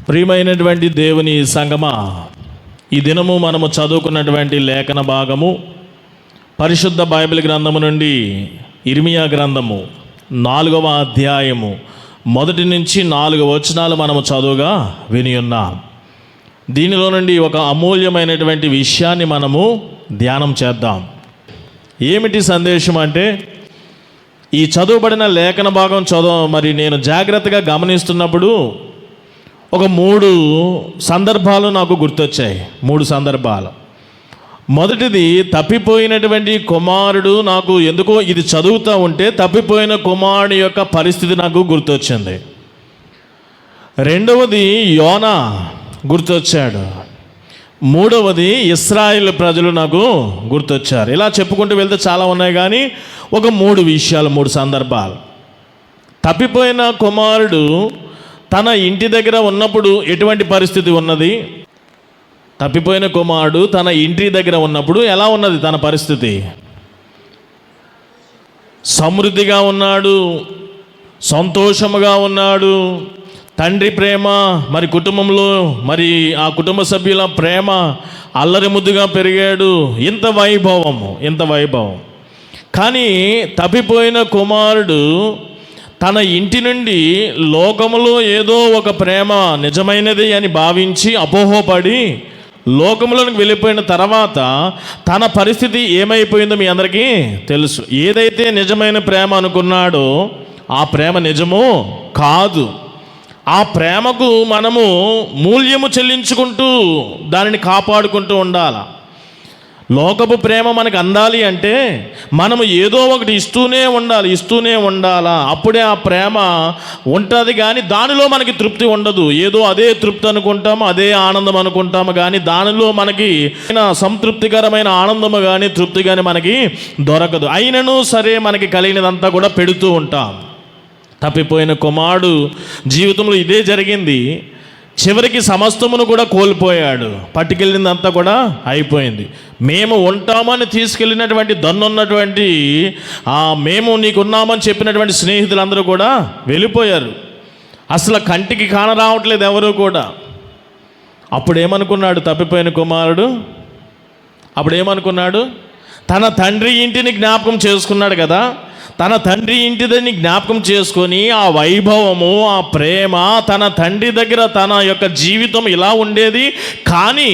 ప్రియమైనటువంటి దేవుని సంగమా, ఈ దినము మనము చదువుకున్నటువంటి లేఖన భాగము పరిశుద్ధ బైబిల్ గ్రంథము నుండి ఇర్మియా గ్రంథము 4వ అధ్యాయము 1 నుంచి 4 వచనాలు మనము చదువుగా విని ఉన్నాం. దీనిలో నుండి ఒక అమూల్యమైనటువంటి విషయాన్ని మనము ధ్యానం చేద్దాం. ఏమిటి సందేశం అంటే, ఈ చదువుబడిన లేఖన భాగం మరి నేను జాగ్రత్తగా గమనిస్తున్నప్పుడు ఒక 3 సందర్భాలు నాకు గుర్తొచ్చాయి. 3 సందర్భాలు. మొదటిది, తప్పిపోయినటువంటి కుమారుడు. నాకు ఎందుకో ఇది చదువుతూ ఉంటే తప్పిపోయిన కుమారుడు యొక్క పరిస్థితి నాకు గుర్తొచ్చింది. రెండవది, యోనా గుర్తొచ్చాడు. మూడవది, ఇశ్రాయేలు ప్రజలు నాకు గుర్తొచ్చారు. ఇలా చెప్పుకుంటూ వెళ్తే చాలా ఉన్నాయి, కానీ ఒక 3 విషయాలు, 3 సందర్భాలు. తప్పిపోయిన కుమారుడు తన ఇంటి దగ్గర ఉన్నప్పుడు ఎటువంటి పరిస్థితి ఉన్నది? తప్పిపోయిన కుమారుడు తన ఇంటి దగ్గర ఉన్నప్పుడు ఎలా ఉన్నది తన పరిస్థితి? సమృద్ధిగా ఉన్నాడు, సంతోషముగా ఉన్నాడు. తండ్రి ప్రేమ, మరి కుటుంబంలో మరి ఆ కుటుంబ సభ్యుల ప్రేమ, అల్లరి ముద్దుగా పెరిగాడు. ఇంత వైభవం. కానీ తప్పిపోయిన కుమారుడు తన ఇంటి నుండి లోకములో ఏదో ఒక ప్రేమ నిజమైనది అని భావించి అపోహపడి లోకములోనికి వెళ్ళిపోయిన తర్వాత తన పరిస్థితి ఏమైపోయిందో మీ అందరికీ తెలుసు. ఏదైతే నిజమైన ప్రేమ అనుకున్నాడో ఆ ప్రేమ నిజమో కాదు. ఆ ప్రేమకు మనము మూల్యము చెల్లించుకుంటూ దానిని కాపాడుకుంటూ ఉండాలి. లోకపు ప్రేమ మనకు అందాలి అంటే మనము ఏదో ఒకటి ఇస్తూనే ఉండాలా. అప్పుడే ఆ ప్రేమ ఉంటుంది. కానీ దానిలో మనకి తృప్తి ఉండదు. ఏదో అదే తృప్తి అనుకుంటాము, అదే ఆనందం అనుకుంటాము, కానీ దానిలో మనకి సంతృప్తికరమైన ఆనందము కానీ తృప్తి కానీ మనకి దొరకదు. అయినను సరే మనకి కలిగినదంతా కూడా పెడుతూ ఉంటాం. తప్పిపోయిన కుమారుడు జీవితంలో ఇదే జరిగింది. చివరికి సమస్తమును కూడా కోల్పోయాడు. పట్టుకెళ్ళిందంతా కూడా అయిపోయింది. మేము ఉంటామని తీసుకెళ్ళినటువంటి దన్నున్నటువంటి మేము నీకున్నామని చెప్పినటువంటి స్నేహితులందరూ కూడా వెళ్ళిపోయారు. అసలు కంటికి కానరావట్లేదు ఎవరు కూడా. అప్పుడేమనుకున్నాడు తప్పిపోయిన కుమారుడు? అప్పుడేమనుకున్నాడు? తన తండ్రి ఇంటిని జ్ఞాపకం చేసుకున్నాడు కదా. తన తండ్రి ఇంటిదని జ్ఞాపకం చేసుకొని ఆ వైభవము, ఆ ప్రేమ, తన తండ్రి దగ్గర తన యొక్క జీవితం ఇలా ఉండేది. కానీ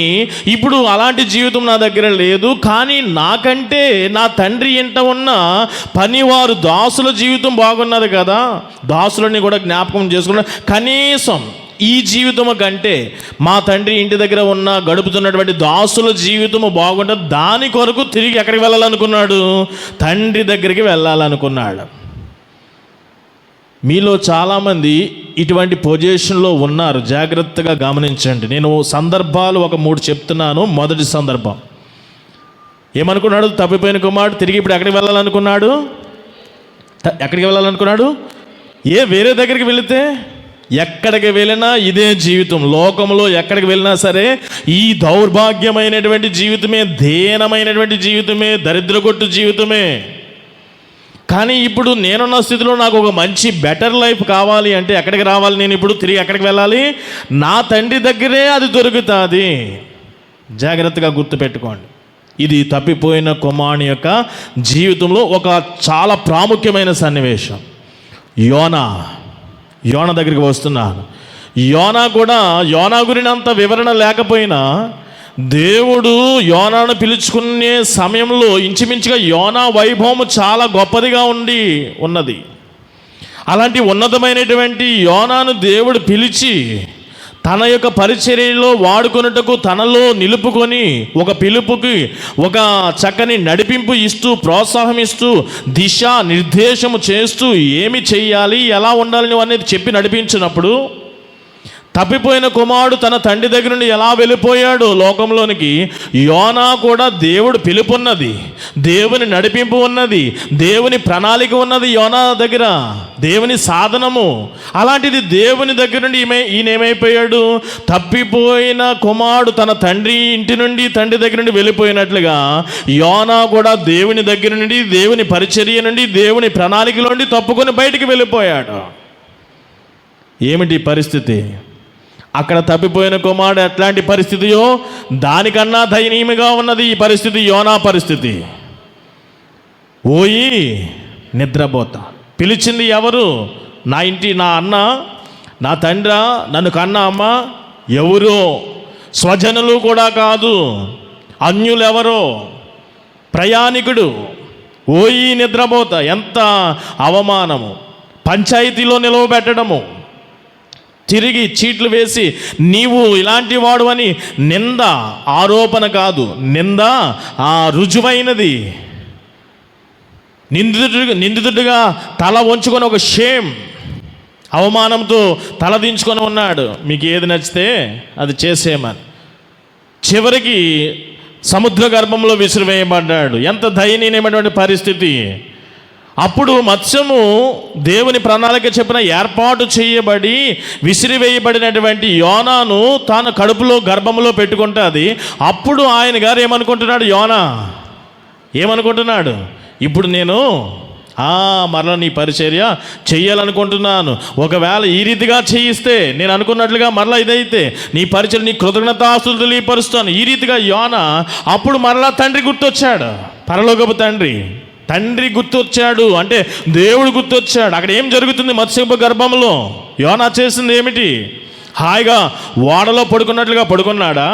ఇప్పుడు అలాంటి జీవితం నా దగ్గర లేదు. కానీ నాకంటే నా తండ్రి ఇంట ఉన్న పనివారు దాసుల జీవితం బాగున్నది కదా. దాసులని కూడా జ్ఞాపకం చేసుకున్నాడు. కనీసం ఈ జీవితము కంటే మా తండ్రి ఇంటి దగ్గర ఉన్న గడుపుతున్నటువంటి దాసుల జీవితము బాగుంటుంది. దాని కొరకు తిరిగి ఎక్కడికి వెళ్ళాలనుకున్నాడు? తండ్రి దగ్గరికి వెళ్ళాలనుకున్నాడు. మీలో చాలామంది ఇటువంటి పొజిషన్లో ఉన్నారు. జాగ్రత్తగా గమనించండి. నేను సందర్భాలు ఒక 3 చెప్తున్నాను. మొదటి సందర్భం, ఏమనుకున్నాడు? తప్పిపోయిన కుమారుడు తిరిగి ఇప్పుడు ఎక్కడికి వెళ్ళాలనుకున్నాడు? వేరే దగ్గరికి వెళితే? ఎక్కడికి వెళ్ళినా ఇదే జీవితం. లోకంలో ఎక్కడికి వెళ్ళినా సరే ఈ దౌర్భాగ్యమైనటువంటి జీవితమే, దీనమైనటువంటి జీవితమే, దరిద్రగొట్టు జీవితమే. కానీ ఇప్పుడు నేనున్న స్థితిలో నాకు ఒక మంచి బెటర్ లైఫ్ కావాలి అంటే ఎక్కడికి రావాలి? నేను ఇప్పుడు తిరిగి ఎక్కడికి వెళ్ళాలి? నా తండ్రి దగ్గరే అది దొరుకుతుంది. జాగ్రత్తగా గుర్తుపెట్టుకోండి. ఇది తప్పిపోయిన కుమారుని యొక్క జీవితంలో ఒక చాలా ప్రాముఖ్యమైన సన్నివేశం. యోనా దగ్గరికి వస్తున్నాను. యోనా గురినంత వివరణ లేకపోయినా దేవుడు యోనాను పిలుచుకునే సమయంలో ఇంచుమించుగా యోనా వైభవం చాలా గొప్పదిగా ఉన్నది. అలాంటి ఉన్నతమైనటువంటి యోనాను దేవుడు పిలిచి తన యొక్క పరిచర్యలో వాడుకొనుటకు తనలో నిలుపుకొని ఒక పిలుపుకి ఒక చక్కని నడిపింపు ఇస్తూ, ప్రోత్సాహం ఇస్తూ, దిశ నిర్దేశము చేస్తూ ఏమి చెయ్యాలి, ఎలా ఉండాలని అనేది చెప్పి నడిపించినప్పుడు తప్పిపోయిన కుమారుడు తన తండ్రి దగ్గర నుండి ఎలా వెళ్ళిపోయాడు లోకంలోనికి, యోనా కూడా దేవుడు పిలుపున్నది, దేవుని నడిపింపు ఉన్నది, దేవుని ప్రణాళిక ఉన్నది యోనా దగ్గర, దేవుని సాధనము. అలాంటిది దేవుని దగ్గర నుండి ఈయన ఏమైపోయాడు? తప్పిపోయిన కుమారుడు తన తండ్రి దగ్గర నుండి వెళ్ళిపోయినట్లుగా యోనా కూడా దేవుని దగ్గర నుండి, దేవుని పరిచర్య నుండి, దేవుని ప్రణాళికలో నుండి తప్పుకొని బయటికి వెళ్ళిపోయాడు. ఏమిటి పరిస్థితి? అక్కడ తప్పిపోయిన కుమారుడు ఎట్లాంటి పరిస్థితియో దానికన్నా దయనీయంగా ఉన్నది ఈ పరిస్థితి, యోనా పరిస్థితి. ఓయి నిద్రపోతా. పిలిచింది ఎవరు? నా ఇంటి నా అన్న, నా తండ్రి, నన్ను కన్న అమ్మ ఎవరో, స్వజనులు కూడా కాదు, అన్యులెవరో, ప్రయాణికుడు. ఓయి నిద్రపోతా. ఎంత అవమానము! పంచాయతీలో నిలవబెట్టడము, తిరిగి చీట్లు వేసి నీవు ఇలాంటి వాడు అని నింద, ఆరోపణ కాదు, నింద రుజువైనది. నిందితుడిగా తల వంచుకొని ఒక షేమ్, అవమానంతో తలదించుకొని ఉన్నాడు. మీకు ఏది నచ్చితే అది చేసేయమని. చివరికి సముద్ర గర్భంలో విసిరివేయబడ్డాడు. ఎంత దయనీయమైనటువంటి పరిస్థితి! అప్పుడు మత్స్యము దేవుని ప్రణాళిక చెప్పిన ఏర్పాటు చేయబడి విసిరివేయబడినటువంటి యోనాను తాను కడుపులో గర్భంలో పెట్టుకుంటుంది. అప్పుడు ఆయన గారు ఏమనుకుంటున్నాడు? యోనా ఏమనుకుంటున్నాడు? ఇప్పుడు నేను మరలా నీ పరిచర్య చెయ్యాలనుకుంటున్నాను. ఒకవేళ ఈ రీతిగా చేయిస్తే, నేను అనుకున్నట్లుగా మరలా ఇదైతే నీ పరిచర్య, నీ కృతజ్ఞతాస్తుతులు తెలియపరుస్తాను. ఈ రీతిగా యోనా అప్పుడు మరలా తండ్రి గుర్తొచ్చాడు. పరలోకపు తండ్రి గుర్తొచ్చాడు. అంటే దేవుడు గుర్తొచ్చాడు. అక్కడ ఏం జరుగుతుంది? మత్స్యపు గర్భంలో యోనా చేసింది ఏమిటి? హాయిగా ఓడలో పడుకున్నట్లుగా పడుకున్నాడా?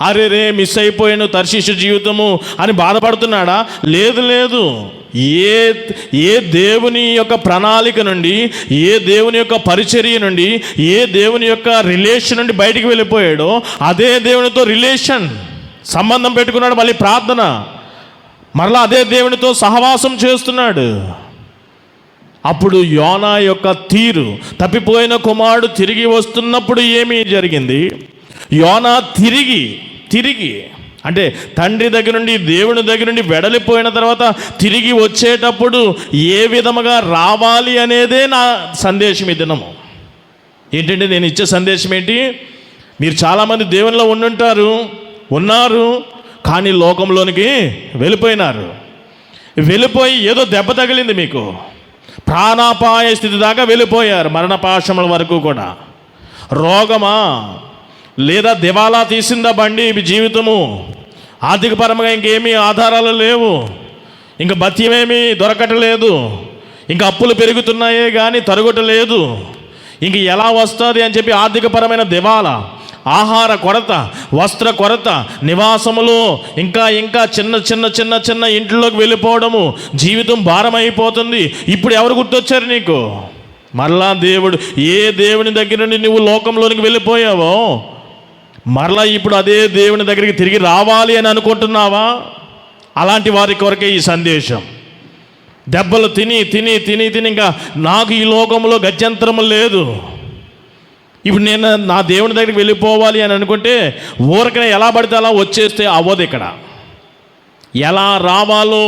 అరే రే మిస్ అయిపోయాను తర్షీషు జీవితము అని బాధపడుతున్నాడా? లేదు. ఏ దేవుని యొక్క ప్రణాళిక నుండి, ఏ దేవుని యొక్క పరిచర్య నుండి, ఏ దేవుని యొక్క రిలేషన్ నుండి బయటికి వెళ్ళిపోయాడో అదే దేవునితో సంబంధం పెట్టుకున్నాడు. మళ్ళీ ప్రార్థన, మరలా అదే దేవునితో సహవాసం చేస్తున్నాడు. అప్పుడు యోనా యొక్క తీరు, తప్పిపోయిన కుమారుడు తిరిగి వస్తున్నప్పుడు ఏమి జరిగింది? యోనా తిరిగి అంటే తండ్రి దగ్గర నుండి, దేవుని దగ్గర నుండి వెడలిపోయిన తర్వాత తిరిగి వచ్చేటప్పుడు ఏ విధముగా రావాలి అనేదే నా సందేశం ఈ దినము. ఏంటంటే నేను ఇచ్చే సందేశం ఏంటి? మీరు చాలామంది దేవునిలో ఉన్నారు కానీ లోకంలోనికి వెళ్ళిపోయి ఏదో దెబ్బ తగిలింది, మీకు ప్రాణాపాయ స్థితి దాకా వెళ్ళిపోయారు, మరణపాశముల వరకు కూడా. రోగమా, లేదా దివాలా తీసిందా బండి జీవితము, ఆర్థికపరంగా ఇంకేమీ ఆధారాలు లేవు, ఇంకా భత్యమేమీ దొరకటలేదు, ఇంకా అప్పులు పెరుగుతున్నాయే కానీ తరుగుటలేదు, ఇంక ఎలా వస్తుంది అని చెప్పి ఆర్థికపరమైన దివాలా, ఆహార కొరత, వస్త్ర కొరత, నివాసములో ఇంకా చిన్న ఇంట్లోకి వెళ్ళిపోవడము, జీవితం భారం అయిపోతుంది. ఇప్పుడు ఎవరు గుర్తొచ్చారు నీకు? మరలా దేవుడు. ఏ దేవుని దగ్గర నుండి నువ్వు లోకంలోనికి వెళ్ళిపోయావో మరలా ఇప్పుడు అదే దేవుని దగ్గరికి తిరిగి రావాలి అని అనుకుంటున్నావా? అలాంటి వారి కొరకే ఈ సందేశం. దెబ్బలు తిని ఇంకా నాకు ఈ లోకంలో గత్యంతరము లేదు, ఇప్పుడు నేను నా దేవుని దగ్గరికి వెళ్ళిపోవాలి అని అనుకుంటే ఊరకనే ఎలా పడితే అలా వచ్చేస్తే అవ్వదు. ఇక్కడ ఎలా రావాలో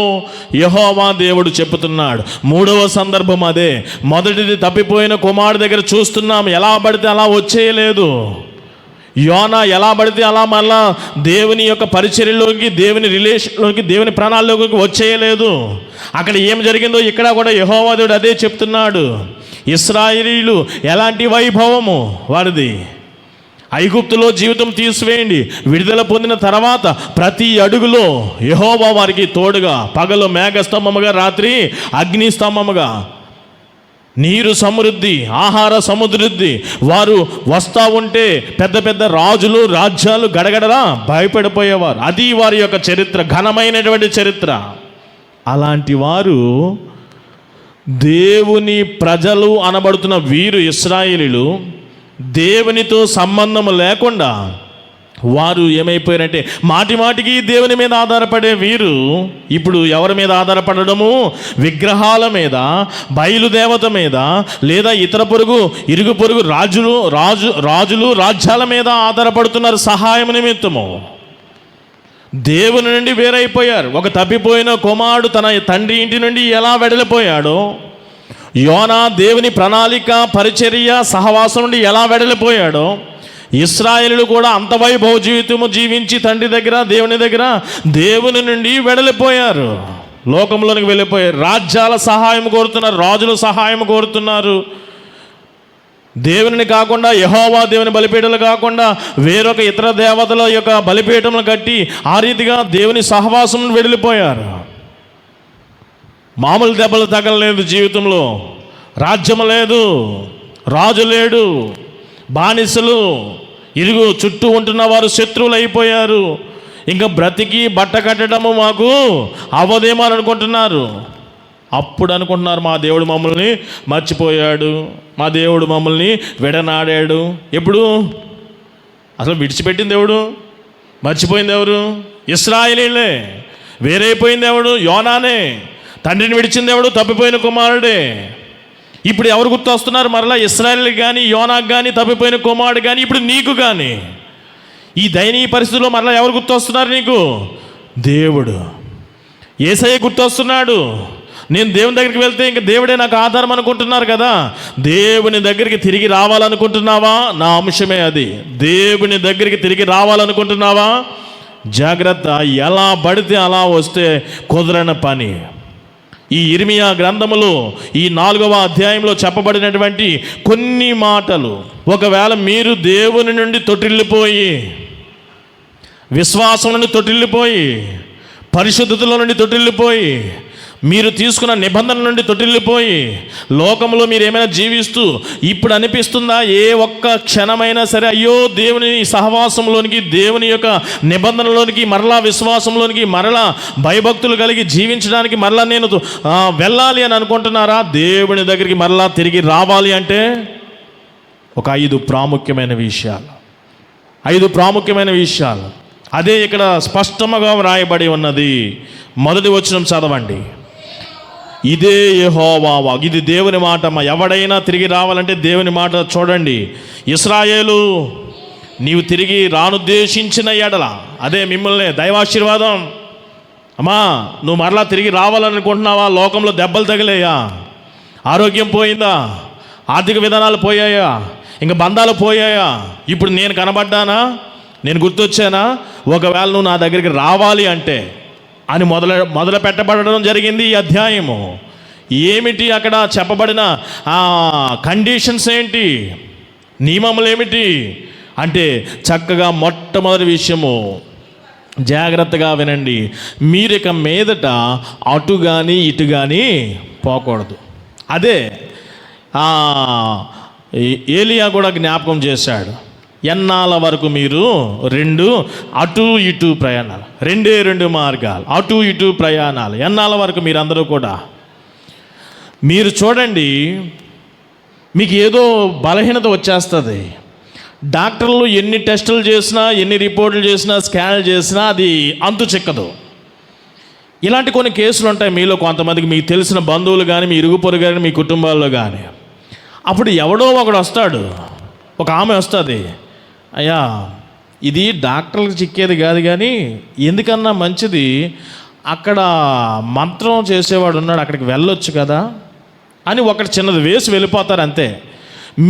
యెహోవా దేవుడు చెప్తున్నాడు. మూడవ సందర్భం అదే. మొదటిది తప్పిపోయిన కుమారుడి దగ్గర చూస్తున్నాం, ఎలా పడితే అలా వచ్చేయలేదు. యోనా ఎలా పడితే అలా మళ్ళా దేవుని యొక్క పరిచర్యలోకి, దేవుని రిలేషన్లోకి, దేవుని ప్రణాళికలోకి వచ్చేయలేదు. అక్కడ ఏం జరిగిందో ఇక్కడ కూడా యెహోవా దేవుడు అదే చెప్తున్నాడు. ఇశ్రాయేలీయులు ఎలాంటి వైభవము వారిది. ఐగుప్తులో జీవితం తీసివేయండి, విడుదల పొందిన తర్వాత ప్రతి అడుగులో యెహోవా వారికి తోడుగా, పగలు మేఘస్తంభముగా, రాత్రి అగ్ని స్తంభముగా, నీరు సమృద్ధి, ఆహార సమృద్ధి. వారు వస్తూ ఉంటే పెద్ద రాజులు, రాజ్యాలు గడగడరా భయపడిపోయేవారు. అది వారి యొక్క చరిత్ర, ఘనమైనటువంటి చరిత్ర. అలాంటి వారు దేవుని ప్రజలు అనబడుతున్న వీరు ఇశ్రాయేలీయులు దేవునితో సంబంధం లేకుండా వారు ఏమైపోయారంటే మాటికి దేవుని మీద ఆధారపడే వీరు ఇప్పుడు ఎవరి మీద ఆధారపడడము? విగ్రహాల మీద, బయలుదేవత మీద, లేదా ఇరుగు పొరుగు రాజులు రాజ్యాల మీద ఆధారపడుతున్నారు సహాయం నిమిత్తము. దేవుని నుండి వేరైపోయారు. ఒక తప్పిపోయిన కుమారుడు తన తండ్రి ఇంటి నుండి ఎలా వెడలిపోయాడో, యోనా దేవుని ప్రణాళిక, పరిచర్య, సహవాసం నుండి ఎలా వెడలిపోయాడో, ఇశ్రాయేలులు కూడా అంత వైభవ జీవితము జీవించి తండ్రి దగ్గర, దేవుని దగ్గర, దేవుని నుండి వెడలిపోయారు, లోకంలోనికి వెళ్ళిపోయారు. రాజ్యాల సహాయం కోరుతున్నారు, రాజుల సహాయం కోరుతున్నారు. దేవుని కాకుండా యెహోవా దేవుని బలిపీఠాలు కాకుండా వేరొక ఇతర దేవతల యొక్క బలిపీఠములు కట్టి ఆ రీతిగా దేవుని సహవాసం వెళ్ళిపోయారు. మామూలు దెబ్బలు తగలలేదు జీవితంలో. రాజ్యం లేదు, రాజు లేడు, బానిసలు, ఇరుగు చుట్టూ ఉంటున్న వారు శత్రువులు అయిపోయారు. ఇంకా బ్రతికి బట్ట కట్టడము మాకు అవదేమో అని అనుకుంటున్నారు. అప్పుడు అనుకుంటున్నారు మా దేవుడు మమ్మల్ని మర్చిపోయాడు, మా దేవుడు మమ్మల్ని విడనాడాడు. ఎప్పుడు అసలు విడిచిపెట్టింది ఎవడు? మర్చిపోయింది ఎవరు? ఇశ్రాయేలీలే. వేరైపోయింది ఎవడు? యోనానే. తండ్రిని విడిచింది ఎవడు? తప్పిపోయిన కుమారుడే. ఇప్పుడు ఎవరు గుర్తొస్తున్నారు మరలా? ఇశ్రాయేలుకి కానీ, యోనాకు కానీ, తప్పిపోయిన కుమారుడు కానీ, ఇప్పుడు నీకు కానీ. ఈ దయనీయ పరిస్థితుల్లో మరలా ఎవరు గుర్తొస్తున్నారు నీకు? దేవుడు. యేసయ్య గుర్తొస్తున్నాడు. నేను దేవుని దగ్గరికి వెళ్తే ఇంకా దేవుడే నాకు ఆధారం అనుకుంటున్నారు కదా. దేవుని దగ్గరికి తిరిగి రావాలనుకుంటున్నావా? నా అంశమే అది. దేవుని దగ్గరికి తిరిగి రావాలనుకుంటున్నావా? జాగ్రత్త. ఎలా పడితే అలా వస్తే కుదరని పని. ఈ ఇర్మియా గ్రంథములో ఈ 4వ అధ్యాయంలో చెప్పబడినటువంటి కొన్ని మాటలు, ఒకవేళ మీరు దేవుని నుండి తొట్టిల్లిపోయి, విశ్వాసం నుండి తొట్టిల్లిపోయి, పరిశుద్ధతలో నుండి తొట్టిల్లిపోయి, మీరు తీసుకున్న నిబంధన నుండి తొట్టిల్లిపోయి, లోకంలో మీరు ఏమైనా జీవిస్తూ ఇప్పుడు అనిపిస్తుందా ఏ ఒక్క క్షణమైనా సరే అయ్యో దేవుని సహవాసంలోనికి, దేవుని యొక్క నిబంధనలోనికి, మరలా విశ్వాసంలోనికి, మరలా భయభక్తులు కలిగి జీవించడానికి మరలా నేను వెళ్ళాలి అని అనుకుంటున్నారా? దేవుని దగ్గరికి మరలా తిరిగి రావాలి అంటే ఒక 5 ప్రాముఖ్యమైన విషయాలు. 5 ప్రాముఖ్యమైన విషయాలు. అదే ఇక్కడ స్పష్టంగా వ్రాయబడి ఉన్నది. మొదటి వచనం చదవండి. ఇదే యెహోవా వాక్కు. ఇది దేవుని మాట. ఎవడైనా తిరిగి రావాలంటే దేవుని మాట చూడండి. ఇశ్రాయేలు, నీవు తిరిగి రానుద్దేశించిన ఎడల, అదే మిమ్మల్ని దైవాశీర్వాదం. అమ్మా, నువ్వు మరలా తిరిగి రావాలనుకుంటున్నావా? లోకంలో దెబ్బలు తగిలేయా? ఆరోగ్యం పోయిందా? ఆర్థిక విధానాలు పోయాయా? ఇంకా బంధాలు పోయాయా? ఇప్పుడు నేను కనబడ్డానా? నేను గుర్తొచ్చానా? ఒకవేళ నువ్వు నా దగ్గరికి రావాలి అంటే అని మొదలు పెట్టబడడం జరిగింది ఈ అధ్యాయము. ఏమిటి అక్కడ చెప్పబడిన కండిషన్స్ ఏంటి, నియమములు ఏమిటి అంటే చక్కగా మొట్టమొదటి విషయము జాగ్రత్తగా వినండి. మీరు ఇక మీదట అటు కానీ ఇటు కానీ పోకూడదు. అదే ఏలియా కూడా జ్ఞాపకం చేశాడు. ఎన్నాళ్ళ వరకు మీరు 2 అటు ఇటు ప్రయాణాలు, 2 మార్గాలు, అటు ఇటు ప్రయాణాలు, ఎన్నాళ్ళ వరకు మీరు అందరూ కూడా? మీరు చూడండి, మీకు ఏదో బలహీనత వచ్చేస్తుంది. డాక్టర్లు ఎన్ని టెస్టులు చేసినా, ఎన్ని రిపోర్టులు చేసినా, స్కాన్లు చేసినా అది అంతు చిక్కదు. ఇలాంటి కొన్ని కేసులు ఉంటాయి మీలో కొంతమందికి, మీకు తెలిసిన బంధువులు కానీ, మీ ఇరుగు పొరుగు కానీ, మీ కుటుంబాల్లో కానీ. అప్పుడు ఎవడో ఒకడు వస్తాడు, ఒక ఆమె వస్తుంది, అయ్యా ఇది డాక్టర్లకు చిక్కేది కాదు కానీ ఎందుకన్నా మంచిది అక్కడ మంత్రం చేసేవాడు ఉన్నాడు, అక్కడికి వెళ్ళొచ్చు కదా అని ఒకటి చిన్నది వేసి వెళ్ళిపోతారు అంతే.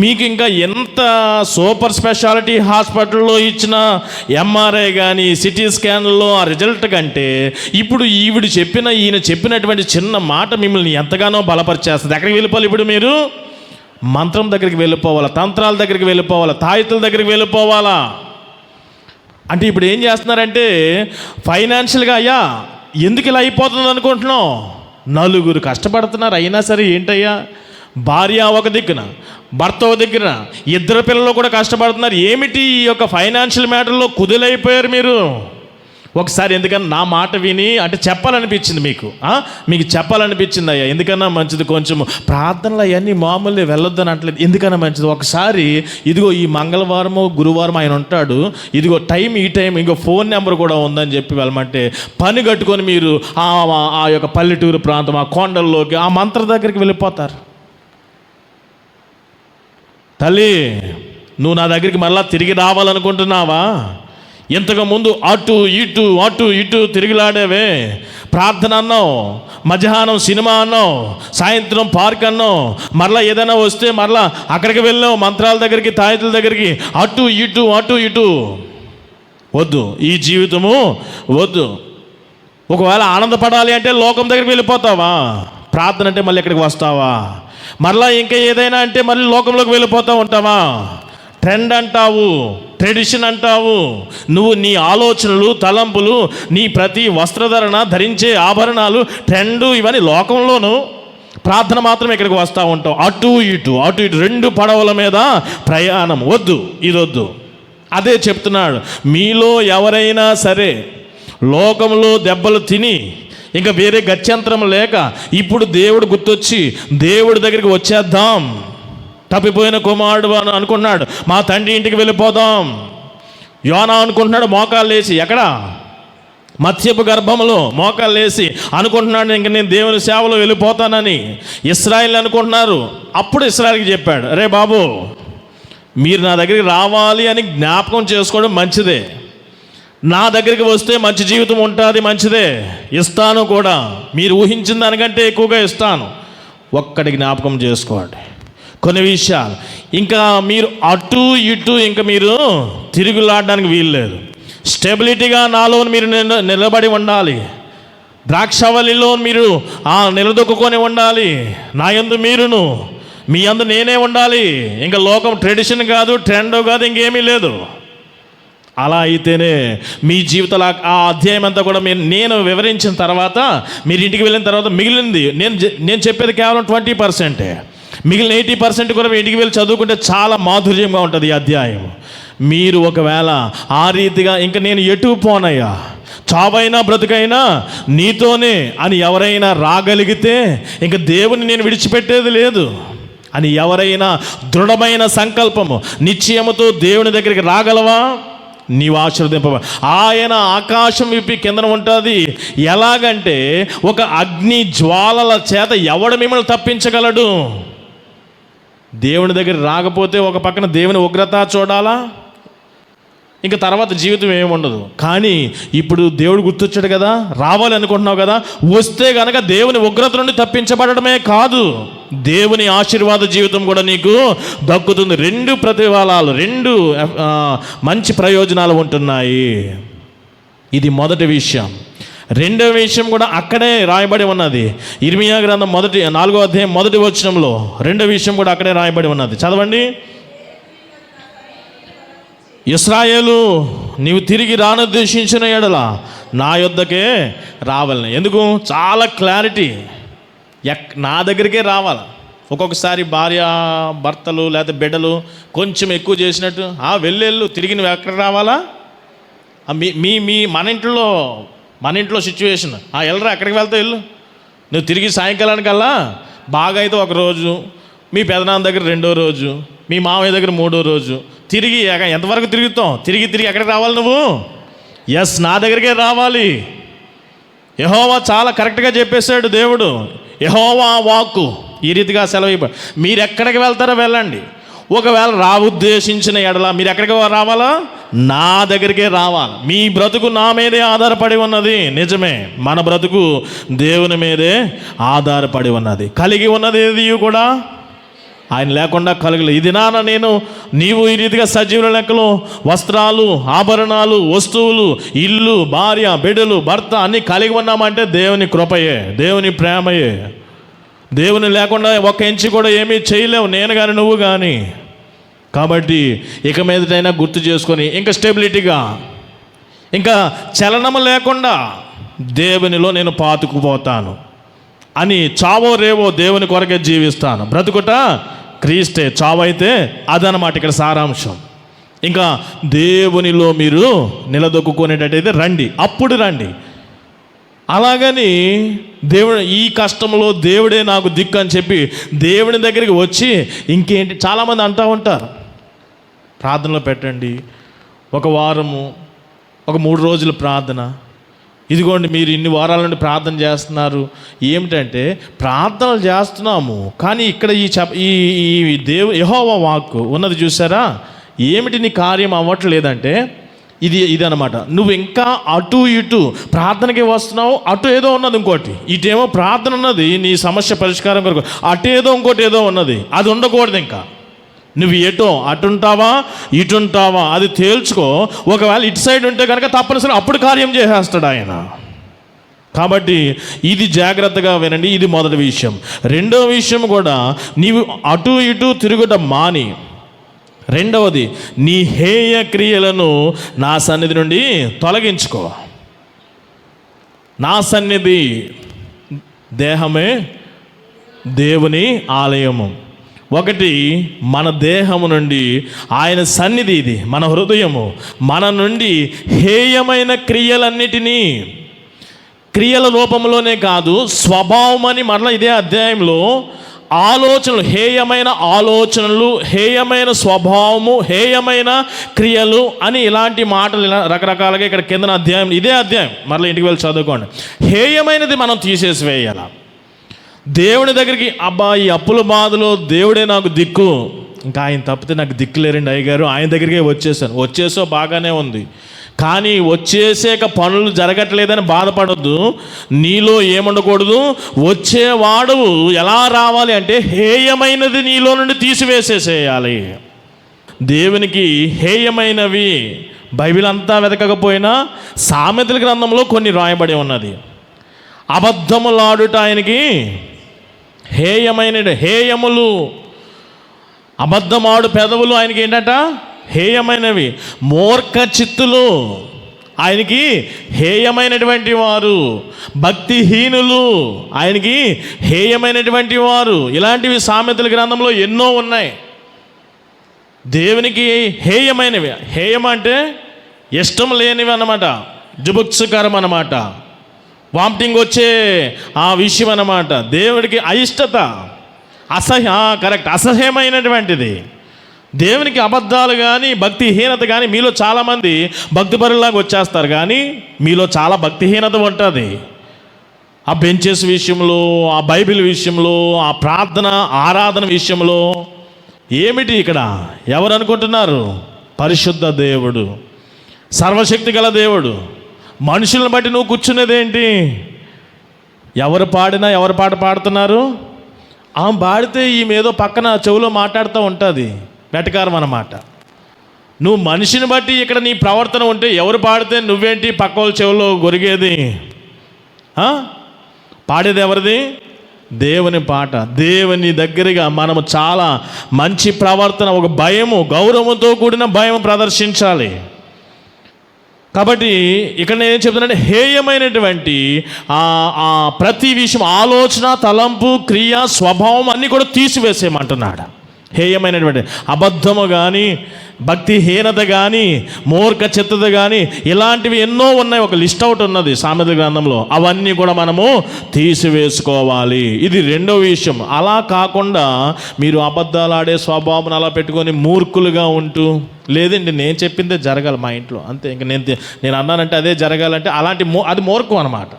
మీకు ఇంకా ఎంత సూపర్ స్పెషాలిటీ హాస్పిటల్లో ఇచ్చిన ఎంఆర్ఐ కానీ, సిటీ స్కాన్లో ఆ రిజల్ట్ కంటే ఇప్పుడు ఈయన చెప్పినటువంటి చిన్న మాట మిమ్మల్ని ఎంతగానో బలపరిచేస్తుంది. ఎక్కడికి వెళ్ళిపోవాలి ఇప్పుడు? మీరు మంత్రం దగ్గరికి వెళ్ళిపోవాలా, తంత్రాల దగ్గరికి వెళ్ళిపోవాలా, తాయితుల దగ్గరికి వెళ్ళిపోవాలా. అంటే ఇప్పుడు ఏం చేస్తున్నారంటే ఫైనాన్షియల్గా, అయ్యా ఎందుకు ఇలా అయిపోతుంది అనుకుంటున్నావు? 4 కష్టపడుతున్నారు, అయినా సరే ఏంటయ్యా, భార్య ఒక దిక్కున, భర్త ఒక దిక్కున, 2 పిల్లలు కూడా కష్టపడుతున్నారు. ఏమిటి ఈ యొక్క ఫైనాన్షియల్ మ్యాటర్లో కుదిలైపోయారు మీరు? ఒకసారి ఎందుకన్నా నా మాట విని అంటే చెప్పాలనిపించింది మీకు చెప్పాలనిపించింది, అయ్యా ఎందుకన్నా మంచిది కొంచెం ప్రార్థనలు అవన్నీ మామూలు వెళ్ళొద్దని అంటలేదు, ఎందుకన్నా మంచిది ఒకసారి ఇదిగో ఈ మంగళవారము గురువారం ఆయన ఉంటాడు, ఇదిగో ఈ టైం ఇంకో ఫోన్ నెంబర్ కూడా ఉందని చెప్పి వెళ్ళమంటే పని కట్టుకొని మీరు ఆ యొక్క పల్లెటూరు ప్రాంతం, ఆ కొండల్లోకి, ఆ మంత్ర దగ్గరికి వెళ్ళిపోతారు. తల్లి, నువ్వు నా దగ్గరికి మళ్ళా తిరిగి రావాలనుకుంటున్నావా? ఇంతకు ముందు అటు ఇటు తిరిగిలాడేవే. ప్రార్థన అన్నావు, మధ్యాహ్నం సినిమా అన్నావు, సాయంత్రం పార్క్ అన్నావు, మరలా ఏదైనా వస్తే మరలా అక్కడికి వెళ్ళావు, మంత్రాల దగ్గరికి, తాయితుల దగ్గరికి, అటు ఇటు వద్దు. ఈ జీవితము వద్దు. ఒకవేళ ఆనందపడాలి అంటే లోకం దగ్గరికి వెళ్ళిపోతావా? ప్రార్థన అంటే మళ్ళీ ఎక్కడికి వస్తావా? మరలా ఇంకా ఏదైనా అంటే మళ్ళీ లోకంలోకి వెళ్ళిపోతూ ఉంటావా? ట్రెండ్ అంటావు, ట్రెడిషన్ అంటావు. నువ్వు నీ ఆలోచనలు, తలంపులు, నీ ప్రతి వస్త్రధరణ, ధరించే ఆభరణాలు, ట్రెండు, ఇవన్నీ లోకంలోను. ప్రార్థన మాత్రం ఇక్కడికి వస్తూ ఉంటావు. అటు ఇటు రెండు పడవల మీద ప్రయాణం. వద్దు, ఇది వద్దు. అదే చెప్తున్నాడు, మీలో ఎవరైనా సరే లోకంలో దెబ్బలు తిని ఇంకా వేరే గత్యంతరం లేక ఇప్పుడు దేవుడు గుర్తొచ్చి దేవుడి దగ్గరికి వచ్చేద్దాం, తప్పిపోయిన కుమారుడు అని అనుకున్నాడు, మా తండ్రి ఇంటికి వెళ్ళిపోదాం. యోనా అనుకుంటున్నాడు మోకాలు లేచి, ఎక్కడ? మత్స్యపు గర్భంలో మోకాలు లేచి అనుకుంటున్నాడు ఇంక నేను దేవుని సేవలో వెళ్ళిపోతానని. ఇశ్రాయేల్ అనుకుంటున్నారు. అప్పుడు ఇశ్రాయేల్కి చెప్పాడు, అరే బాబు, మీరు నా దగ్గరికి రావాలి అని జ్ఞాపకం చేసుకోవడం మంచిదే, నా దగ్గరికి వస్తే మంచి జీవితం ఉంటుంది, మంచిదే, ఇస్తాను కూడా, మీరు ఊహించిన దానికంటే ఎక్కువగా ఇస్తాను. ఒక్కటి జ్ఞాపకం చేసుకోండి, కొన్ని విషయాలు ఇంకా మీరు అటు ఇటు ఇంకా మీరు తిరుగులాడడానికి వీల్లేదు. స్టెబిలిటీగా నాలో మీరు నిలబడి ఉండాలి. ద్రాక్షవల్లిలో మీరు నిలదొక్కుని ఉండాలి. నా యందు మీరును, మీ యందు నేనే ఉండాలి. ఇంకా లోకం ట్రెడిషన్ కాదు, ట్రెండ్ కాదు, ఇంకేమీ లేదు. అలా అయితేనే మీ జీవితాల ఆ అధ్యాయం అంతా కూడా నేను వివరించిన తర్వాత మీరు ఇంటికి వెళ్ళిన తర్వాత మిగిలింది నేను చెప్పేది కేవలం 20%. మిగిలిన 80% కూడా ఇంటికి వెళ్ళి చదువుకుంటే చాలా మాధుర్యంగా ఉంటుంది ఈ అధ్యాయం. మీరు ఒకవేళ ఆ రీతిగా ఇంకా నేను ఎటు పోనయ్యా, చావైనా బ్రతుకైనా నీతోనే అని ఎవరైనా రాగలిగితే ఇంక దేవుని నేను విడిచిపెట్టేది లేదు అని ఎవరైనా దృఢమైన సంకల్పము నిశ్చయముతో దేవుని దగ్గరికి రాగలవా? నీవు ఆశీర్వదింప. ఆయన ఆకాశం విప్పి కిందన ఉంటుంది. ఎలాగంటే ఒక అగ్ని జ్వాలల చేత ఎవడు మిమ్మల్ని తప్పించగలడు? దేవుని దగ్గర రాకపోతే ఒక పక్కన దేవుని ఉగ్రత చూడాలా, ఇంకా తర్వాత జీవితం ఏముండదు. కానీ ఇప్పుడు దేవుడు గుర్తొచ్చాడు కదా, రావాలి అనుకుంటున్నావు కదా, వస్తే కనుక దేవుని ఉగ్రత నుండి తప్పించబడమే కాదు, దేవుని ఆశీర్వాద జీవితం కూడా నీకు దక్కుతుంది. 2 ప్రతిఫలాలు, 2 మంచి ప్రయోజనాలు ఉంటున్నాయి. ఇది మొదటి విషయం. రెండవ విషయం కూడా అక్కడే రాయబడి ఉన్నది. ఇర్మియా గ్రంథం 4వ అధ్యాయం 1వ వచనంలో రెండవ విషయం కూడా అక్కడే రాయబడి ఉన్నది. చదవండి. ఇశ్రాయేలు, నీవు తిరిగి రానుద్దేశించిన ఎడల నా యొద్దకే రావాలని. ఎందుకు? చాలా క్లారిటీ, నా దగ్గరికే రావాలి. ఒక్కొక్కసారి భార్య భర్తలు లేకపోతే బిడ్డలు కొంచెం ఎక్కువ చేసినట్టు, వెళ్ళు తిరిగి నువ్వు ఎక్కడ రావాలా? మీ మన ఇంట్లో సిచ్యువేషన్, వెళ్ళరా, ఎక్కడికి వెళ్తావు, వెళ్ళు, నువ్వు తిరిగి సాయంకాలానికల్లా బాగా అయితే ఒక రోజు, మీ పెదనాన్న దగ్గర 2వ రోజు, మీ మామయ్య దగ్గర 3వ రోజు, తిరిగి ఎంతవరకు తిరుగుతాం? తిరిగి ఎక్కడికి రావాలి నువ్వు? ఎస్, నా దగ్గరికే రావాలి. యెహోవా చాలా కరెక్ట్గా చెప్పేశాడు దేవుడు. యెహోవా వాక్కు ఈ రీతిగా సెలవు, మీరు ఎక్కడికి వెళ్తారో వెళ్ళండి. ఒకవేళ రావుద్దేశించిన ఎడల మీరు ఎక్కడికి రావాలా? నా దగ్గరికే రావాలి. మీ బ్రతుకు నా మీదే ఆధారపడి ఉన్నది. నిజమే, మన బ్రతుకు దేవుని మీదే ఆధారపడి ఉన్నది. కలిగి ఉన్నది ఏది కూడా ఆయన లేకుండా కలగలేదు. ఇది నీవు ఈ రీతిగా సజీవుల లెక్కలో వస్త్రాలు, ఆభరణాలు, వస్తువులు, ఇల్లు, భార్య, బిడ్డలు, భర్త అన్నీ కలిగి ఉన్నామంటే దేవుని కృపయే, దేవుని ప్రేమయే. దేవుని లేకుండా ఒక ఇంచు కూడా ఏమీ చేయలేవు, నేను కానీ నువ్వు కానీ. కాబట్టి ఇక మీదటైనా గుర్తు చేసుకొని ఇంకా స్టెబిలిటీగా, ఇంకా చలనము లేకుండా దేవునిలో నేను పాతుకుపోతాను అని, చావో రేవో దేవుని కొరకే జీవిస్తాను, బ్రతుకుట క్రీస్తే, చావైతే అదనమాట ఇక్కడ సారాంశం. ఇంకా దేవునిలో మీరు నిలదొక్కునేటట్టయితే రండి, అప్పుడు రండి. అలాగని దేవుడు ఈ కష్టంలో దేవుడే నాకు దిక్కు అని చెప్పి దేవుని దగ్గరికి వచ్చి ఇంకేంటి, చాలామంది అంటూ ఉంటారు, ప్రార్థనలో పెట్టండి, ఒక వారము, ఒక 3 రోజులు ప్రార్థన, ఇదిగోండి మీరు ఇన్ని వారాల నుండి ప్రార్థన చేస్తున్నారు. ఏమిటంటే ప్రార్థనలు చేస్తున్నాము కానీ ఇక్కడ ఈ యెహోవా వాక్కు ఉన్నది చూసారా, ఏమిటి నీ కార్యం అవ్వట్లేదంటే ఇది అనమాట. నువ్వు ఇంకా అటు ఇటు ప్రార్థనకి వస్తున్నావు, అటు ఏదో ఉన్నది ఇంకోటి, ఇటేమో ప్రార్థన ఉన్నది నీ సమస్య పరిష్కారం కొరకు, అటేదో ఇంకోటి ఏదో ఉన్నది, అది ఉండకూడదు. ఇంకా నువ్వు ఎటో అటుంటావా ఇటుంటావా అది తేల్చుకో. ఒకవేళ ఇటు సైడ్ ఉంటే కనుక తప్పనిసరి అప్పుడు కార్యం చేసేస్తాడు ఆయన. కాబట్టి ఇది జాగ్రత్తగా వినండి. ఇది మొదటి విషయం. రెండో విషయం కూడా, నీవు అటు ఇటు తిరుగుట మాని. రెండవది, నీ హేయ క్రియలను నా సన్నిధి నుండి తొలగించుకో. నా సన్నిధి, దేహమే దేవుని ఆలయము. ఒకటి, మన దేహము నుండి ఆయన సన్నిధి, ఇది మన హృదయము, మన నుండి హేయమైన క్రియలన్నిటినీ, క్రియల రూపంలోనే కాదు, స్వభావం అని మరలా ఇదే అధ్యాయంలో ఆలోచనలు, హేయమైన ఆలోచనలు, హేయమైన స్వభావము, హేయమైన క్రియలు అని ఇలాంటి మాటలు ఇలా రకరకాలుగా ఇక్కడ కింద అధ్యాయం, ఇదే అధ్యాయం మరలా ఇంటికి వెళ్ళి చదువుకోండి. హేయమైనది మనం తీసేసి వేయాలి. దేవుని దగ్గరికి, అబ్బా ఈ అప్పుల బాధలో దేవుడే నాకు దిక్కు, ఇంకా ఆయన తప్పితే నాకు దిక్కు లేరండి అయ్యగారు, ఆయన దగ్గరికే వచ్చేసో బాగానే ఉంది, కానీ వచ్చేసాక పనులు జరగట్లేదని బాధపడొద్దు. నీలో ఏముండకూడదు, వచ్చేవాడు ఎలా రావాలి అంటే హేయమైనది నీలో నుండి తీసివేసేసేయాలి. దేవునికి హేయమైనవి బైబిల్ అంతా వెతకకపోయినా సామెతల గ్రంథంలో కొన్ని రాయబడి ఉన్నది. అబద్ధములాడుట ఆయనకి హేయమైన, హేయములు, అబద్ధమాడు పెదవులు ఆయనకి ఏంటట, హేయమైనవి. మూర్ఖ చిత్తులు ఆయనకి హేయమైనటువంటి వారు. భక్తిహీనులు ఆయనకి హేయమైనటువంటి వారు. ఇలాంటివి సామెతల గ్రంథంలో ఎన్నో ఉన్నాయి. దేవునికి హేయమైనవి. హేయం అంటే ఇష్టం లేనివి అన్నమాట, జుభుత్సకరం అన్నమాట, వామిటింగ్ వచ్చే ఆ విషయం అన్నమాట. దేవుడికి అయిష్టత, కరెక్ట్, అసహ్యమైనటువంటిది. దేవునికి అబద్ధాలు కానీ భక్తిహీనత కానీ, మీలో చాలామంది భక్తిపరులాగా వచ్చేస్తారు కానీ మీలో చాలా భక్తిహీనత ఉంటుంది. ఆ బెంచెస్ విషయంలో, ఆ బైబిల్ విషయంలో, ఆ ప్రార్థన ఆరాధన విషయంలో. ఏమిటి ఇక్కడ ఎవరు అనుకుంటున్నారు? పరిశుద్ధ దేవుడు, సర్వశక్తి గల దేవుడు. మనుషులను బట్టి నువ్వు కూర్చునేదేంటి? ఎవరు పాడినా, ఎవరు పాట పాడుతున్నారు, ఆమె పాడితే ఈమె ఏదో పక్కన చెవులో మాట్లాడుతూ ఉంటుంది, వెటకారం అన్నమాట. నువ్వు మనిషిని బట్టి ఇక్కడ నీ ప్రవర్తన ఉంటే, ఎవరు పాడితే నువ్వేంటి పక్క వాళ్ళ చెవులో గొరిగేది? పాడేది ఎవరిది? దేవుని పాట. దేవుని దగ్గరగా మనము చాలా మంచి ప్రవర్తన, ఒక భయము, గౌరవంతో కూడిన భయం ప్రదర్శించాలి. కాబట్టి ఇక్కడ నేను ఏం చెప్తున్నానంటే, హేయమైనటువంటి ప్రతి విషయం, ఆలోచన, తలంపు, క్రియ, స్వభావం అన్నీ కూడా తీసివేసేయమంటున్నాడు. హేయమైనటువంటి అబద్ధము కానీ, భక్తిహీనత కానీ, మూర్ఖ చిత్తత కానీ, ఇలాంటివి ఎన్నో ఉన్నాయి. ఒక లిస్ట్ అవుట్ ఉన్నది సామెతల గ్రంథంలో. అవన్నీ కూడా మనము తీసివేసుకోవాలి. ఇది రెండో విషయం. అలా కాకుండా మీరు అబద్ధాలు ఆడే స్వభావం అలా పెట్టుకొని మూర్ఖులుగా ఉంటూ, లేదండి నేను చెప్పిందే జరగాలి మా ఇంట్లో అంతే, ఇంక నేను అన్నానంటే అదే జరగాలంటే అది మూర్ఖం అన్నమాట.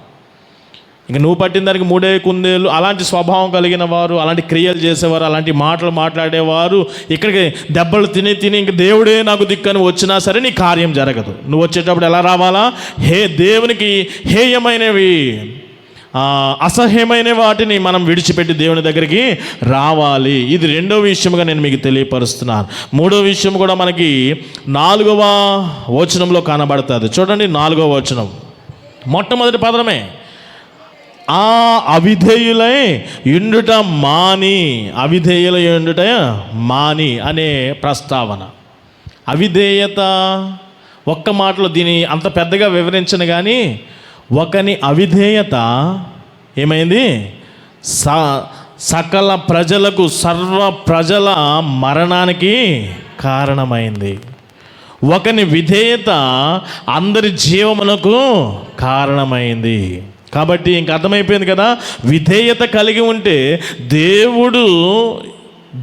ఇంక నువ్వు పట్టిన దానికి మూడే కుందేలు. అలాంటి స్వభావం కలిగిన వారు, అలాంటి క్రియలు చేసేవారు, అలాంటి మాటలు మాట్లాడేవారు ఇక్కడికి దెబ్బలు తిని ఇంక దేవుడే నాకు దిక్కని వచ్చినా సరే నీ కార్యం జరగదు. నువ్వు వచ్చేటప్పుడు ఎలా రావాలా? దేవునికి హేయమైనవి, అసహ్యమైన వాటిని మనం విడిచిపెట్టి దేవుని దగ్గరికి రావాలి. ఇది రెండో విషయంగా నేను మీకు తెలియపరుస్తున్నాను. మూడో విషయం కూడా మనకి 4వ వచనంలో కనబడుతుంది. చూడండి, 4వ వచనం మొట్టమొదటి పదమే, ఆ అవిధేయులై యుండుట మాని. అవిధేయుల యుండుట మాని అనే ప్రస్తావన. అవిధేయత ఒక్క మాటలో దీన్ని అంత పెద్దగా వివరించను కానీ, ఒకని అవిధేయత ఏమైంది? సకల ప్రజలకు, సర్వ ప్రజల మరణానికి కారణమైంది. ఒకని విధేయత అందరి జీవమునకు కారణమైంది. కాబట్టి ఇంక అర్థమైపోయింది కదా, విధేయత కలిగి ఉంటే దేవుడు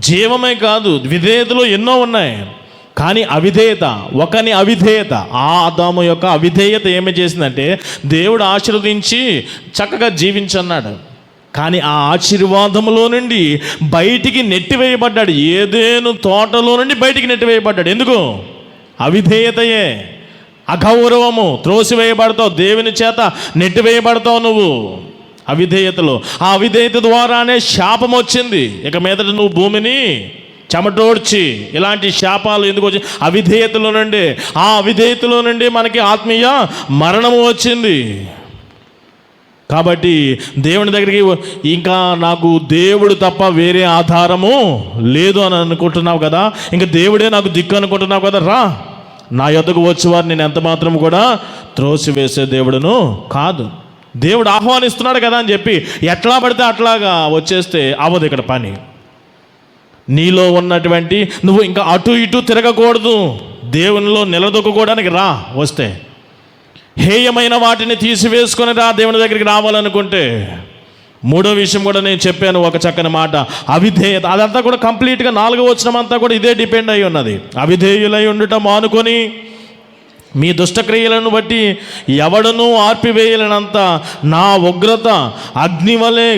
జీవమే కాదు, విధేయతలో ఎన్నో ఉన్నాయి. కానీ అవిధేయత, ఒకని అవిధేయత, ఆదాము యొక్క అవిధేయత ఏమి చేసిందంటే, దేవుడు ఆశీర్వదించి చక్కగా జీవించన్నాడు, కానీ ఆ ఆశీర్వాదములో నుండి బయటికి నెట్టివేయబడ్డాడు. ఏదేను తోటలో నుండి బయటికి నెట్టివేయబడ్డాడు. ఎందుకు? అవిధేయతయే. అగౌరవము, త్రోసివేయబడతావు, దేవుని చేత నెట్టివేయబడతావు నువ్వు అవిధేయతలో. ఆ అవిధేయత ద్వారానే శాపం వచ్చింది. ఇక మీదట నువ్వు భూమిని చెమటోడ్చి, ఇలాంటి శాపాలు ఎందుకు వచ్చి? అవిధేయతలో నుండి. ఆ అవిధేయతలో నుండి మనకి ఆత్మీయ మరణము వచ్చింది. కాబట్టి దేవుని దగ్గరికి ఇంకా నాకు దేవుడు తప్ప వేరే ఆధారము లేదు అని అనుకుంటున్నావు కదా, ఇంకా దేవుడే నాకు దిక్కు అనుకుంటున్నావు కదా, రా, నా యొద్దకు వచ్చేవారు నేను ఎంత మాత్రం కూడా త్రోసివేసే దేవుడును కాదు. దేవుడు ఆహ్వానిస్తున్నాడు కదా అని చెప్పి ఎట్లా పడితే అట్లాగా వచ్చేస్తే అవ్వదు ఇక్కడ పని. నీలో ఉన్నటువంటి నువ్వు ఇంకా అటు ఇటు తిరగకూడదు, దేవునిలో నిలదొక్కుకోవడానికి రా. వస్తే హేయమైన వాటిని తీసివేసుకొని రా దేవుని దగ్గరికి రావాలనుకుంటే. మూడో విషయం కూడా నేను చెప్పాను, ఒక చక్కని మాట, అవిధేయత. అదంతా కూడా కంప్లీట్గా 4వ వచనం అంతా కూడా ఇదే డిపెండ్ అయి ఉన్నది. అవిధేయులై ఉండటం మానుకొని మీ దుష్టక్రియలను బట్టి ఎవడనూ ఆర్పివేయలేనంత నా ఉగ్రత అగ్ని వలె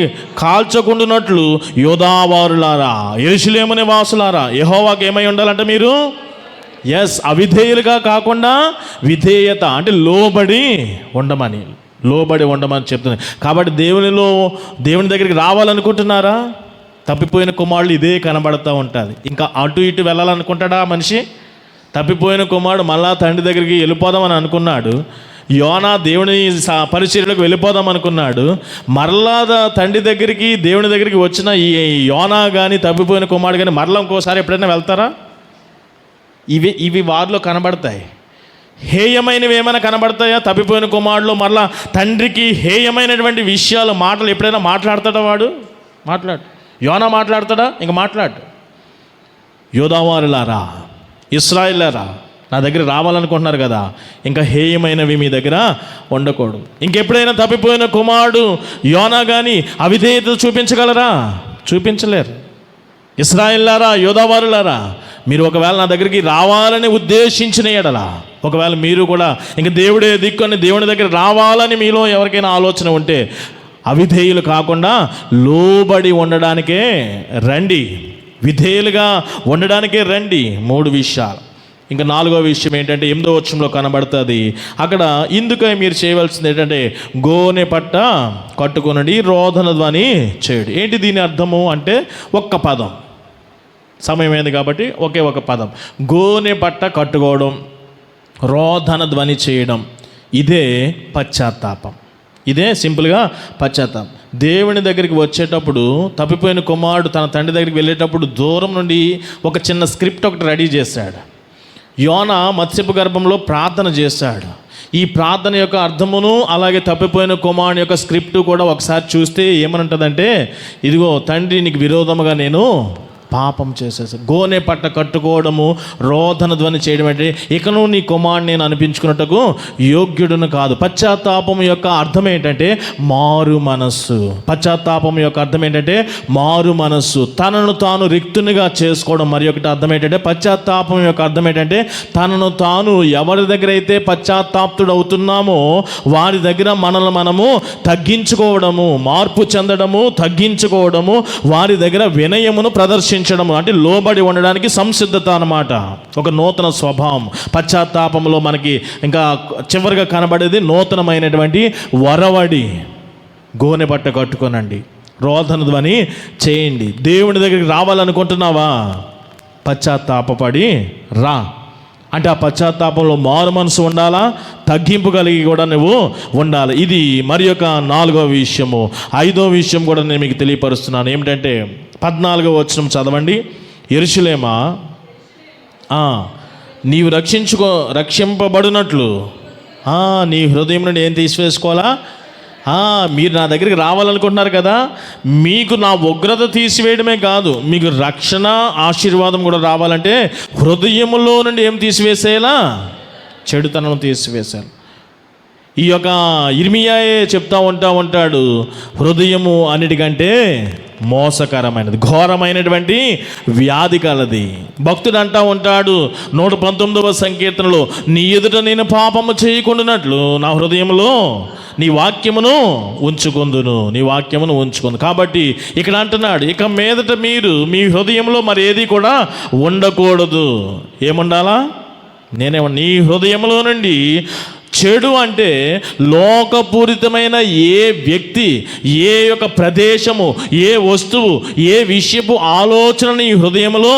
కాల్చకుండునట్లు యోధావారులారా, యెరూషలేము నివాసులారా, యెహోవాకు ఏమై ఉండాలంటే మీరు అవిధేయులుగా కాకుండా విధేయత అంటే లోబడి ఉండమని చెప్తుంది. కాబట్టి దేవుని దగ్గరికి రావాలనుకుంటున్నారా? తప్పిపోయిన కుమారుడు ఇదే కనబడుతూ ఉంటుంది. ఇంకా అటు ఇటు వెళ్ళాలనుకుంటాడా మనిషి? తప్పిపోయిన కుమారుడు మళ్ళా తండ్రి దగ్గరికి వెళ్ళిపోదామని అనుకున్నాడు. యోనా దేవుని పరిచర్యలకు వెళ్ళిపోదాం అనుకున్నాడు. మరలా తండ్రి దగ్గరికి దేవుని దగ్గరికి వచ్చిన ఈ యోనా కానీ తప్పిపోయిన కుమారుడు కానీ మరలా ఇంకోసారి ఎప్పుడైనా వెళ్తారా? ఇవి వారిలో కనబడతాయి. హేయమైనవి ఏమైనా కనబడతాయా? తప్పిపోయిన కుమారుడు మరలా తండ్రికి హేయమైనటువంటి విషయాలు మాటలు ఎప్పుడైనా మాట్లాడతాడా? వాడు మాట్లాడు. యోనా మాట్లాడతాడా? ఇంక మాట్లాడు. యోధావారులారా, ఇశ్రాయేలులారా, నా దగ్గర రావాలనుకుంటున్నారు కదా, ఇంకా హేయమైనవి మీ దగ్గర ఉండకూడదు. ఇంకెప్పుడైనా తప్పిపోయిన కుమారుడు యోనా కానీ అవిధేయత చూపించగలరా? చూపించలేరు. ఇశ్రాయేలులారా, యోధావారులారా, మీరు ఒకవేళ నా దగ్గరికి రావాలని ఉద్దేశించిన ఎడల, ఒకవేళ మీరు కూడా ఇంక దేవుడే దిక్కు అని దేవుని దగ్గర రావాలని మీలో ఎవరికైనా ఆలోచన ఉంటే అవిధేయులు కాకుండా లోబడి ఉండడానికే రండి, విధేయులుగా ఉండడానికే రండి. 3 విషయాలు. ఇంకా 4వ విషయం ఏంటంటే 8వ వచనంలో కనబడుతుంది. అక్కడ ఇందుకై మీరు చేయవలసింది ఏంటంటే గోనె పట్ట కట్టుకొనండి, రోదన ధ్వని చేయడు. ఏంటి దీని అర్థము అంటే ఒక్క పదం, సమయం అయింది కాబట్టి ఒకే ఒక పదం. గోనె పట్ట కట్టుకోవడం, రోదన ధ్వని చేయడం, ఇదే పశ్చాత్తాపం. ఇదే సింపుల్గా పశ్చాత్తాపం. దేవుని దగ్గరికి వచ్చేటప్పుడు తప్పిపోయిన కుమారుడు తన తండ్రి దగ్గరికి వెళ్ళేటప్పుడు దూరం నుండి ఒక చిన్న స్క్రిప్ట్ ఒకటి రెడీ చేశాడు. యోనా మత్స్యపు గర్భంలో ప్రార్థన చేశాడు. ఈ ప్రార్థన యొక్క అర్థమును అలాగే తప్పిపోయిన కుమారుని యొక్క స్క్రిప్ట్ కూడా ఒకసారి చూస్తే ఏమనంటుందంటే, ఇదిగో తండ్రి నీకు విరోధముగా నేను పాపం చేసేసాను. గోనె పట్ట కట్టుకోవడము, రోదన ధ్వని చేయడం అంటే ఇకను నీ కుమారుని నేను అనిపించుకున్నట్టుకు యోగ్యుడును కాదు. పశ్చాత్తాపం యొక్క అర్థం ఏంటంటే మారు మనస్సు. పశ్చాత్తాపం యొక్క అర్థం ఏంటంటే మారు మనస్సు, తనను తాను రిక్తునిగా చేసుకోవడం. మరి ఒకటి అర్థం ఏంటంటే పశ్చాత్తాపం యొక్క అర్థం ఏంటంటే తనను తాను ఎవరి దగ్గర అయితే పశ్చాత్తాప్తుడు అవుతున్నామో వారి దగ్గర మనల్ని మనము తగ్గించుకోవడము, మార్పు చెందడము, తగ్గించుకోవడము, వారి దగ్గర వినయమును ప్రదర్శించడము, అంటే లోబడి ఉండడానికి సంసిద్ధత అన్నమాట. ఒక నూతన స్వభావం. పశ్చాత్తాపంలో మనకి ఇంకా చివరిగా కనబడేది నూతనమైనటువంటి వరవడి. గోనె బట్ట కట్టుకోనండి, రోదన ధ్వని చేయండి. దేవుని దగ్గరికి రావాలనుకుంటున్నావా? పశ్చాత్తాపడి రా. అంటే ఆ పశ్చాత్తాపంలో మారు మనసు ఉండాలా, తగ్గింపు కలిగి కూడా నువ్వు ఉండాలి. ఇది మరి యొక్క 4వ విషయము. 5వ విషయం కూడా నేను మీకు తెలియపరుస్తున్నాను. ఏమిటంటే 14వ వచనం చదవండి. యెరూషలేమా, నీవు రక్షింపబడినట్లు నీ హృదయం నుండి ఏం తీసివేసుకోవాలా? మీరు నా దగ్గరికి రావాలనుకుంటున్నారు కదా, మీకు నా ఉగ్రత తీసివేయడమే కాదు, మీకు రక్షణ ఆశీర్వాదం కూడా రావాలంటే హృదయములో నుండి ఏం తీసివేసేయాలా? చెడుతనం తీసివేశారు. ఈ యొక్క ఇర్మియాయే చెప్తా ఉంటాడు, హృదయము అన్నిటికంటే మోసకరమైనది, ఘోరమైనటువంటి వ్యాధి కలది. భక్తుడు అంటా ఉంటాడు 119వ సంకీర్తనలో, నీ ఎదుట నేను పాపము చేయకుండానట్లు నా హృదయంలో నీ వాక్యమును ఉంచుకుందు. కాబట్టి ఇక్కడ అంటున్నాడు, ఇక మీదట మీరు మీ హృదయంలో మరి ఏది కూడా ఉండకూడదు. ఏముండాలా? నీ హృదయంలో నుండి చెడు అంటే లోకపూరితమైన ఏ వ్యక్తి, ఏ యొక్క ప్రదేశము, ఏ వస్తువు, ఏ విషయపు ఆలోచన నీ హృదయంలో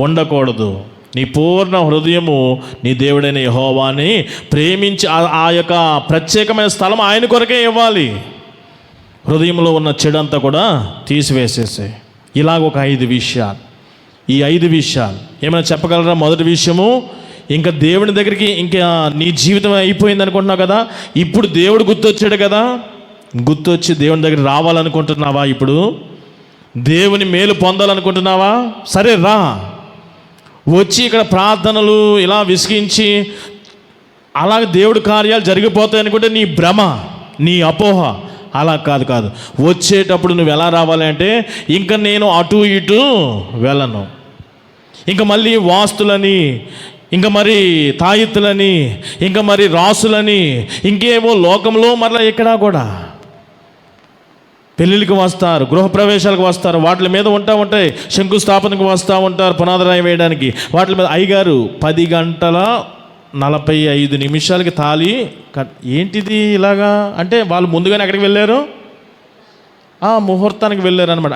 ఉండకూడదు. నీ పూర్ణ హృదయము నీ దేవుడైన యెహోవాని ప్రేమించి ఆ యొక్క ప్రత్యేకమైన స్థలం ఆయన కొరకే ఇవ్వాలి. హృదయంలో ఉన్న చెడంతా కూడా తీసివేసేసాయి. ఇలాగ ఒక 5 విషయాలు. ఈ 5 విషయాలు ఏమైనా చెప్పగలరా? మొదటి విషయము, ఇంకా దేవుని దగ్గరికి ఇంకా నీ జీవితం అయిపోయింది అనుకుంటున్నావు కదా, ఇప్పుడు దేవుడు గుర్తొచ్చాడు కదా, గుర్తొచ్చి దేవుని దగ్గర రావాలనుకుంటున్నావా? ఇప్పుడు దేవుని మేలు పొందాలనుకుంటున్నావా? సరే రా, వచ్చి ఇక్కడ ప్రార్థనలు ఇలా విసిగించి అలాగే దేవుడి కార్యాలు జరిగిపోతాయి అనుకుంటే నీ భ్రమ, నీ అపోహ. అలా కాదు. వచ్చేటప్పుడు నువ్వు ఎలా రావాలి అంటే, ఇంకా నేను అటు ఇటు వెళ్ళను, ఇంకా మళ్ళీ వాస్తులని, ఇంకా మరి తాయిత్తులని, ఇంకా మరి రాసులని, ఇంకేమో లోకంలో మరలా ఇక్కడ కూడా పెళ్ళిళ్ళకి వస్తారు, గృహప్రవేశాలకు వస్తారు, వాటి మీద ఉంటాయి, శంకుస్థాపనకు వస్తూ ఉంటారు, పునాదిరాయి వేయడానికి. వాటి మీద అయ్యగారు 10:45 తాళి ఏంటిది ఇలాగా అంటే, వాళ్ళు ముందుగానే ఎక్కడికి వెళ్ళారు? ముహూర్తానికి వెళ్ళారు అనమాట.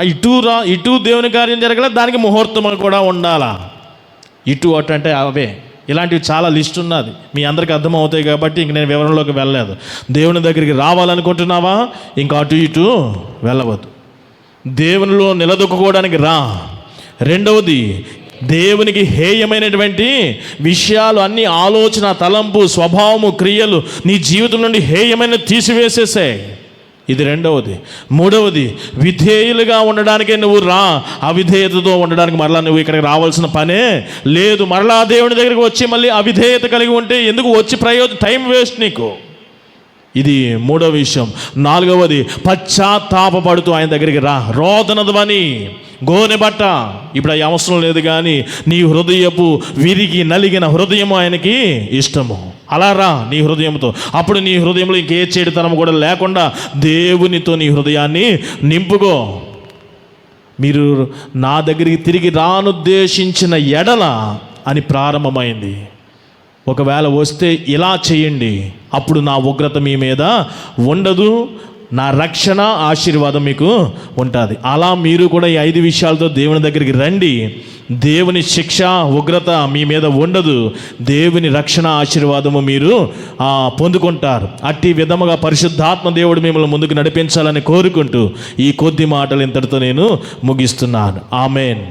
ఇటు దేవుని కార్యం జరగాల, దానికి ముహూర్తం కూడా ఉండాలా. ఇటు అటు అంటే అవే. ఇలాంటివి చాలా లిస్ట్ ఉన్నది, మీ అందరికీ అర్థమవుతాయి కాబట్టి ఇంక నేను వివరంలోకి వెళ్ళలేదు. దేవుని దగ్గరికి రావాలనుకుంటున్నావా? ఇంకా అటు ఇటు వెళ్ళవద్దు, దేవునిలో నిలదొక్కుకోవడానికి రా. రెండవది, దేవునికి హేయమైనటువంటి విషయాలు అన్ని, ఆలోచన, తలంపు, స్వభావము, క్రియలు నీ జీవితం నుండి హేయమైన తీసివేసేసాయి. ఇది రెండవది. మూడవది, విధేయులుగా ఉండడానికే నువ్వు రా. అవిధేయతతో ఉండడానికి మరలా నువ్వు ఇక్కడికి రావాల్సిన పనే లేదు. మరలా దేవుని దగ్గరికి వచ్చి మళ్ళీ అవిధేయత కలిగి ఉంటే ఎందుకు వచ్చి టైం వేస్ట్ నీకు. ఇది మూడవ విషయం. నాలుగవది, పశ్చాత్తాపపడుతూ ఆయన దగ్గరికి రా. రోదన ధ్వని, గోనె బట్ట ఇప్పుడు అవి అవసరం లేదు, కానీ నీ హృదయపు విరిగి నలిగిన హృదయము ఆయనకి ఇష్టము. అలా రా నీ హృదయంతో. అప్పుడు నీ హృదయంలో ఇంకే చెడుతనం కూడా లేకుండా దేవునితో నీ హృదయాన్ని నింపుకో. మీరు నా దగ్గరికి తిరిగి రానుద్దేశించిన ఎడల అని ప్రారంభమైంది. ఒకవేళ వస్తే ఇలా చేయండి, అప్పుడు నా ఉగ్రత మీ మీద ఉండదు, నా రక్షణ ఆశీర్వాదం మీకు ఉంటుంది. అలా మీరు కూడా ఈ 5 విషయాలతో దేవుని దగ్గరికి రండి. దేవుని శిక్ష, ఉగ్రత మీ మీద ఉండదు, దేవుని రక్షణ ఆశీర్వాదము మీరు పొందుకుంటారు. అట్టి విధముగా పరిశుద్ధాత్మ దేవుడు మిమ్మల్ని ముందుకు నడిపించాలని కోరుకుంటూ ఈ కొద్ది మాటలు ఇంతటితో నేను ముగిస్తున్నాను. ఆమేన్.